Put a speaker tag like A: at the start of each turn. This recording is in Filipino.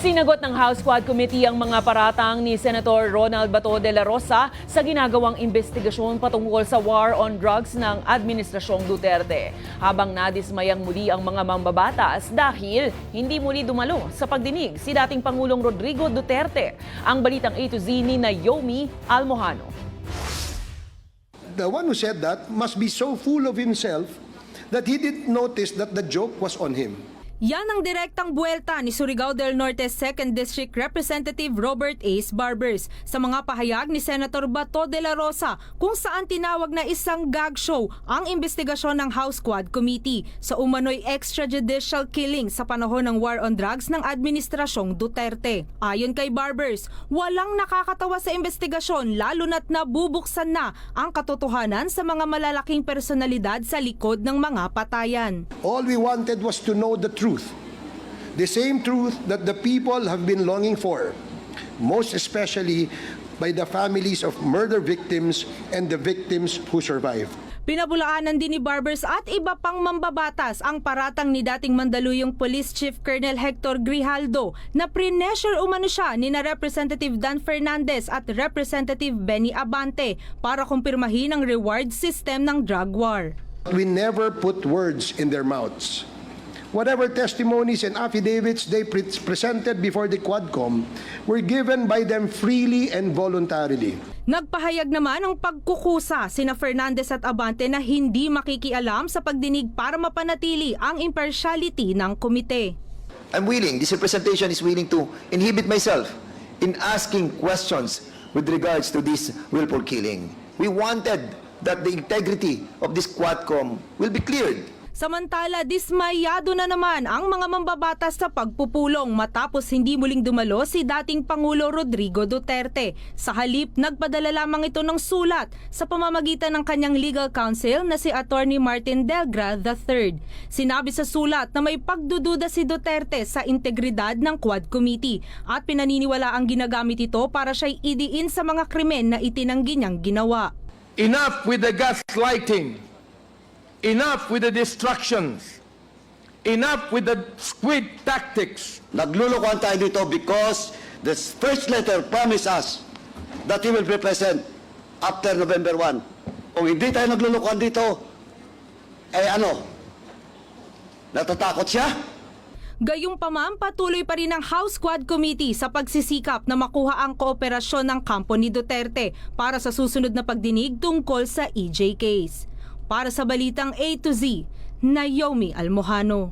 A: Sinagot ng House Quad Committee ang mga paratang ni Senator Ronald Bato de la Rosa sa ginagawang investigasyon patungkol sa war on drugs ng Administrasyong Duterte. Habang nadismayang muli ang mga mambabatas dahil hindi muli dumalo sa pagdinig si dating Pangulong Rodrigo Duterte. Ang balitang A to Z ni Naomi Almojano.
B: The one who said that must be so full of himself that he didn't notice that the joke was on him.
C: Yan ang direktang buwelta ni Surigao del Norte 2nd District Representative Robert Ace Barbers sa mga pahayag ni Senator Bato de la Rosa kung saan tinawag na isang gag show ang investigasyon ng House Quad Committee sa umano'y extrajudicial killing sa panahon ng war on drugs ng Administrasyong Duterte. Ayon kay Barbers, walang nakakatawa sa investigasyon lalo na't nabubuksan na ang katotohanan sa mga malalaking personalidad sa likod ng mga patayan.
B: All we wanted was to know the truth. The same truth that the people have been longing for, most especially by the families of murder victims and the victims who survived.
C: Pinabulaanan din ni Barbers at iba pang mambabatas ang paratang ni dating Mandaluyong Police Chief Colonel Hector Grijaldo na pressure umano siya ni na Representative Dan Fernandez at Representative Benny Abante para kumpirmahin ang reward system ng drug war.
B: We never put words in their mouths. Whatever testimonies and affidavits they presented before the Quadcom were given by them freely and voluntarily.
C: Nagpahayag naman ng pagkukusa sina Fernandez at Abante na hindi makikialam sa pagdinig para mapanatili ang impartiality ng komite.
D: I'm willing, this representation is willing to inhibit myself in asking questions with regards to this willful killing. We wanted that the integrity of this Quadcom will be cleared.
C: Samantala, dismayado na naman ang mga mambabatas sa pagpupulong matapos hindi muling dumalo si dating Pangulo Rodrigo Duterte. Sa halip, nagpadala lamang ito ng sulat sa pamamagitan ng kanyang legal counsel na si Attorney Martin Delgra III. Sinabi sa sulat na may pagdududa si Duterte sa integridad ng Quad Committee at pinaniniwala ang ginagamit ito para siya'y idiin sa mga krimen na itinanggi niyang ginawa.
E: Enough with the gaslighting. Enough with the distractions. Enough with the squid tactics.
F: Naglulukuhan tayo dito because the first letter promised us that he will be present after November 1. Kung hindi tayo naglulukuhan dito, natatakot siya?
C: Gayunpaman, patuloy pa rin ang House Quad Committee sa pagsisikap na makuha ang kooperasyon ng kampo ni Duterte para sa susunod na pagdinig tungkol sa EJ case. Para sa Balitang A to Z, Naomi Almojano.